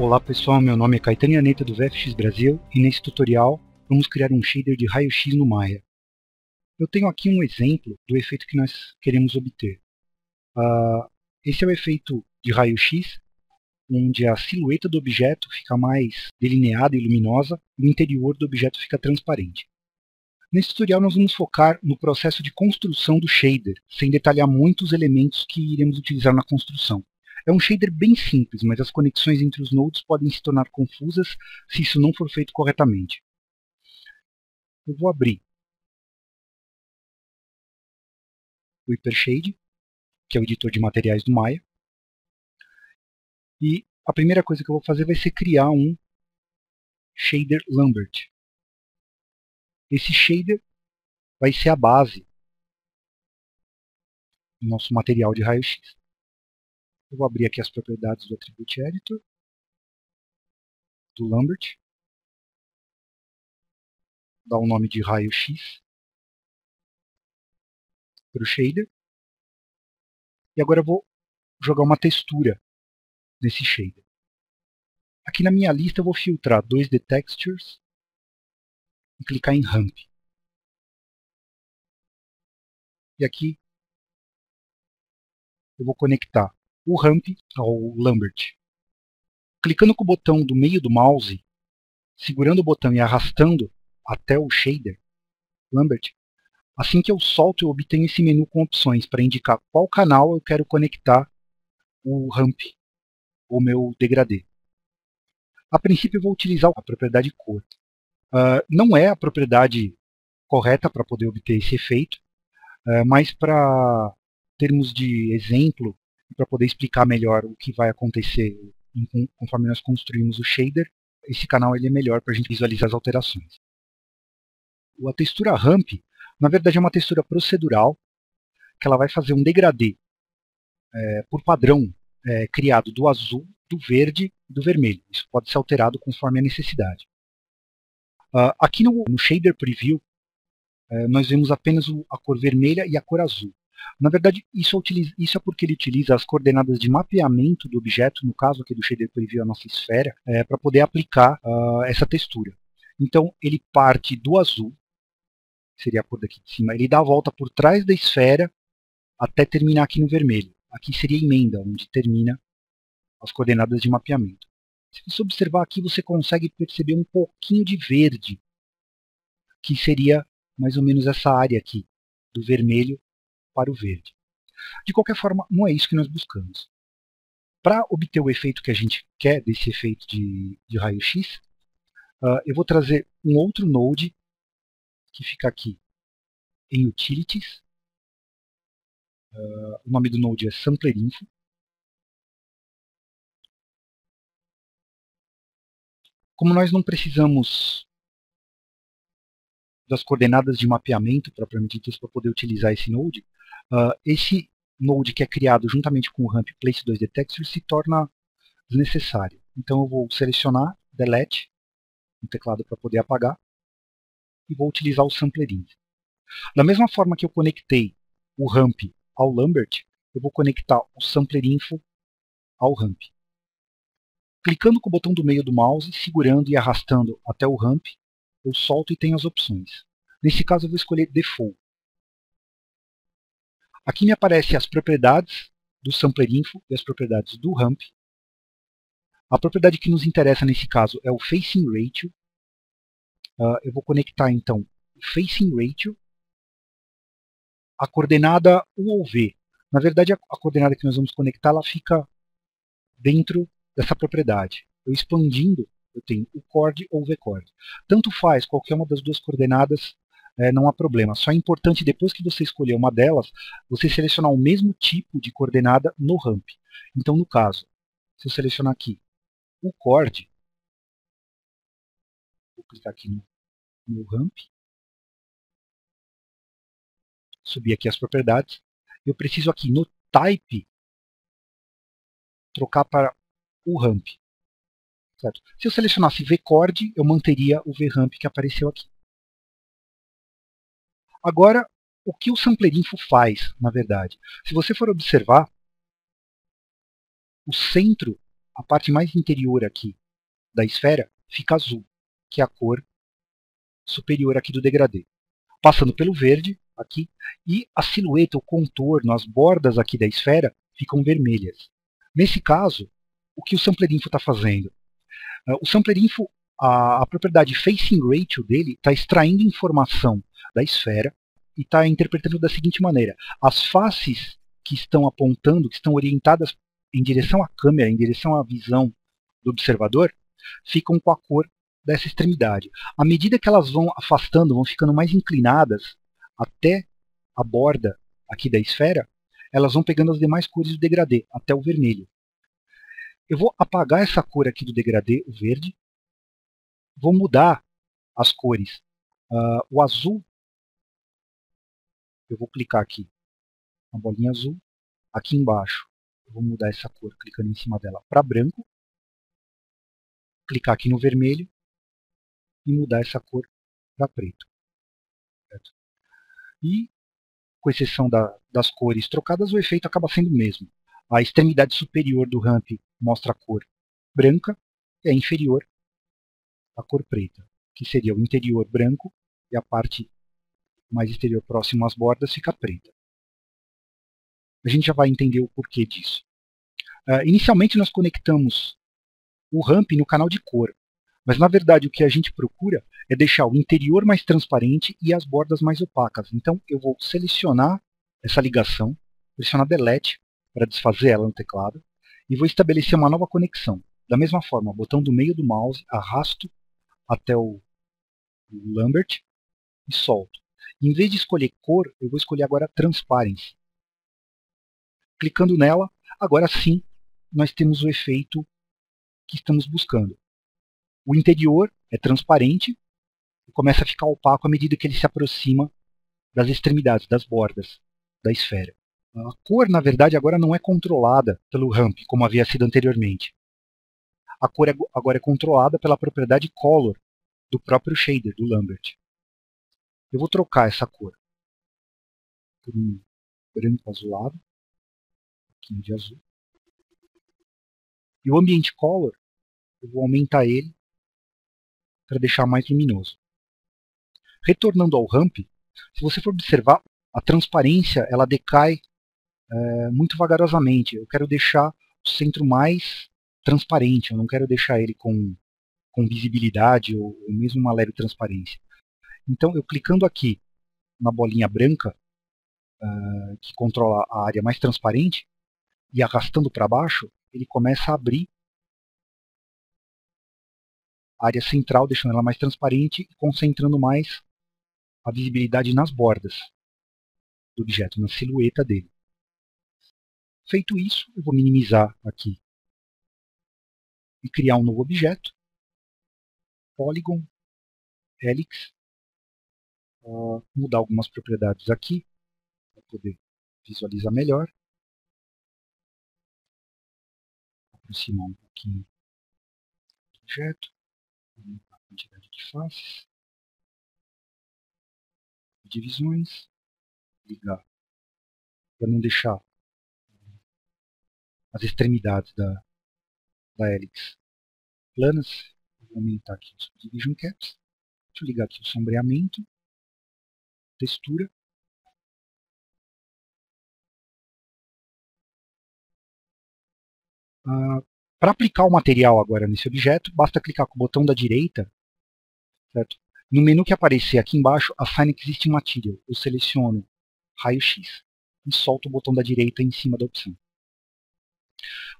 Olá pessoal, meu nome é Caetano Yaneta do VFX Brasil e nesse tutorial vamos criar um shader de raio-x no Maya. Eu tenho aqui um exemplo do efeito que nós queremos obter. Esse é o efeito de raio-x, onde a silhueta do objeto fica mais delineada e luminosa e o interior do objeto fica transparente. Nesse tutorial nós vamos focar no processo de construção do shader, sem detalhar muitos elementos que iremos utilizar na construção. É um shader bem simples, mas as conexões entre os nodes podem se tornar confusas se isso não for feito corretamente. Eu vou abrir o Hypershade, que é o editor de materiais do Maya. E a primeira coisa que eu vou fazer vai ser criar um shader Lambert. Esse shader vai ser a base do nosso material de raio-x. Eu vou abrir aqui as propriedades do Attribute Editor, do Lambert, dar o nome de raio-x para o shader, e agora eu vou jogar uma textura nesse shader. Aqui na minha lista eu vou filtrar 2D Textures e clicar em Ramp. E aqui eu vou conectar o Ramp ao Lambert. Clicando com o botão do meio do mouse, segurando o botão e arrastando até o shader Lambert, assim que eu solto eu obtenho esse menu com opções para indicar qual canal eu quero conectar o Ramp, o meu degradê. A princípio eu vou utilizar a propriedade cor. Não é a propriedade correta para poder obter esse efeito, mas para termos de exemplo, para poder explicar melhor o que vai acontecer conforme nós construímos o shader, esse canal ele é melhor para a gente visualizar as alterações. A textura Ramp, na verdade, é uma textura procedural, que ela vai fazer um degradê por padrão criado do azul, do verde e do vermelho. Isso pode ser alterado conforme a necessidade. Aqui no Shader Preview, nós vemos apenas a cor vermelha e a cor azul. Na verdade, isso é porque ele utiliza as coordenadas de mapeamento do objeto, no caso aqui do Shader Preview, a nossa esfera, para poder aplicar essa textura. Então, ele parte do azul, que seria a cor daqui de cima, ele dá a volta por trás da esfera até terminar aqui no vermelho. Aqui seria a emenda, onde termina as coordenadas de mapeamento. Se você observar aqui, você consegue perceber um pouquinho de verde, que seria mais ou menos essa área aqui, do vermelho para o verde. De qualquer forma, não é isso que nós buscamos. Para obter o efeito que a gente quer, desse efeito de raio-x, eu vou trazer um outro node, que fica aqui em Utilities. O nome do node é SamplerInfo. Como nós não precisamos das coordenadas de mapeamento propriamente ditas para poder utilizar esse node, esse node que é criado juntamente com o Ramp Place 2D Texture se torna desnecessário. Então eu vou selecionar Delete no teclado para poder apagar e vou utilizar o SamplerInfo. Da mesma forma que eu conectei o Ramp ao Lambert, eu vou conectar o SamplerInfo ao Ramp. Clicando com o botão do meio do mouse, segurando e arrastando até o Ramp, eu solto e tenho as opções. Nesse caso eu vou escolher Default. Aqui me aparecem as propriedades do SamplerInfo e as propriedades do Ramp. A propriedade que nos interessa nesse caso é o Facing Ratio. Eu vou conectar então o Facing Ratio, a coordenada U ou V. Na verdade, a coordenada que nós vamos conectar ela fica dentro dessa propriedade. Eu expandindo, eu tenho o chord ou o vchord. Tanto faz, qualquer uma das duas coordenadas não há problema. Só é importante, depois que você escolher uma delas, você selecionar o mesmo tipo de coordenada no Ramp. Então, no caso, se eu selecionar aqui o chord, vou clicar aqui no Ramp, subir aqui as propriedades, eu preciso aqui no Type trocar para o Ramp. Certo? Se eu selecionasse vchord, eu manteria o vramp que apareceu aqui. Agora, o que o SamplerInfo faz, na verdade? Se você for observar, o centro a parte mais interior aqui da esfera fica azul, que é a cor superior aqui do degradê. Passando pelo verde aqui, e a silhueta, o contorno, as bordas aqui da esfera ficam vermelhas. Nesse caso, o que o Sampler Info está fazendo? O Sampler Info, a propriedade Facing Ratio dele está extraindo informação da esfera e está interpretando da seguinte maneira: as faces que estão apontando, que estão orientadas em direção à câmera, em direção à visão do observador, ficam com a cor dessa extremidade. À medida que elas vão afastando, vão ficando mais inclinadas até a borda aqui da esfera, elas vão pegando as demais cores do degradê, até o vermelho. Eu vou apagar essa cor aqui do degradê, o verde, vou mudar as cores. O azul, eu vou clicar aqui na bolinha azul, aqui embaixo eu vou mudar essa cor clicando em cima dela para branco, clicar aqui no vermelho e mudar essa cor para preto. Certo? E, com exceção das cores trocadas, o efeito acaba sendo o mesmo. A extremidade superior do ramp mostra a cor branca e a inferior a cor preta, que seria o interior branco e a parte mais exterior próximo às bordas fica preta. A gente já vai entender o porquê disso. Inicialmente nós conectamos o ramp no canal de cor, mas na verdade o que a gente procura é deixar o interior mais transparente e as bordas mais opacas. Então eu vou selecionar essa ligação, pressionar Delete para desfazer ela no teclado e vou estabelecer uma nova conexão. Da mesma forma, botão do meio do mouse, arrasto até o Lambert e solto. Em vez de escolher cor, eu vou escolher agora Transparency. Clicando nela, agora sim nós temos o efeito que estamos buscando. O interior é transparente e começa a ficar opaco à medida que ele se aproxima das extremidades, das bordas da esfera. A cor, na verdade, agora não é controlada pelo ramp, como havia sido anteriormente. A cor agora é controlada pela propriedade Color do próprio shader, do Lambert. Eu vou trocar essa cor por um branco azulado, um pouquinho de azul. E o Ambient Color, eu vou aumentar ele para deixar mais luminoso. Retornando ao ramp, se você for observar, a transparência ela decai muito vagarosamente. Eu quero deixar o centro mais transparente, eu não quero deixar ele com visibilidade ou mesmo uma leve transparência. Então, eu clicando aqui na bolinha branca, que controla a área mais transparente, e arrastando para baixo, ele começa a abrir a área central, deixando ela mais transparente e concentrando mais a visibilidade nas bordas do objeto, na silhueta dele. Feito isso, eu vou minimizar aqui e criar um novo objeto, Polygon, Helix, mudar algumas propriedades aqui para poder visualizar melhor, aproximar um pouquinho do objeto, aumentar a quantidade de faces, divisões, ligar para não deixar as extremidades da Helix planas. Vou aumentar aqui os Division Caps. Deixa eu ligar aqui o sombreamento, textura. Para aplicar o material agora nesse objeto, basta clicar com o botão da direita, certo? No menu que aparecer aqui embaixo, Assign Existing Material, eu seleciono raio-x e solto o botão da direita em cima da opção.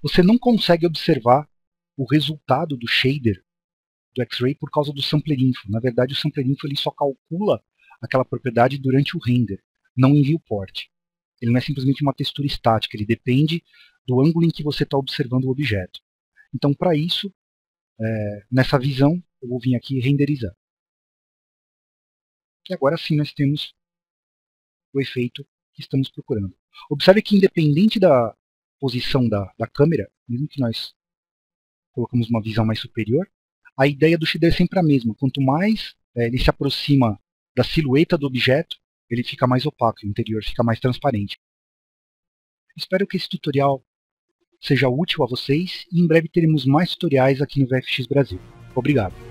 Você não consegue observar o resultado do shader do X-Ray por causa do Sampler Info. Na verdade, o Sampler Info ele só calcula aquela propriedade durante o render, não em viewport. Ele não é simplesmente uma textura estática, ele depende do ângulo em que você está observando o objeto. Então, para isso, nessa visão, eu vou vir aqui e renderizar. E agora sim nós temos o efeito que estamos procurando. Observe que independente da posição da câmera, mesmo que nós colocamos uma visão mais superior, a ideia do shader é sempre a mesma. Quanto mais ele se aproxima da silhueta do objeto, ele fica mais opaco, o interior fica mais transparente. Espero que esse tutorial seja útil a vocês e em breve teremos mais tutoriais aqui no VFX Brasil. Obrigado!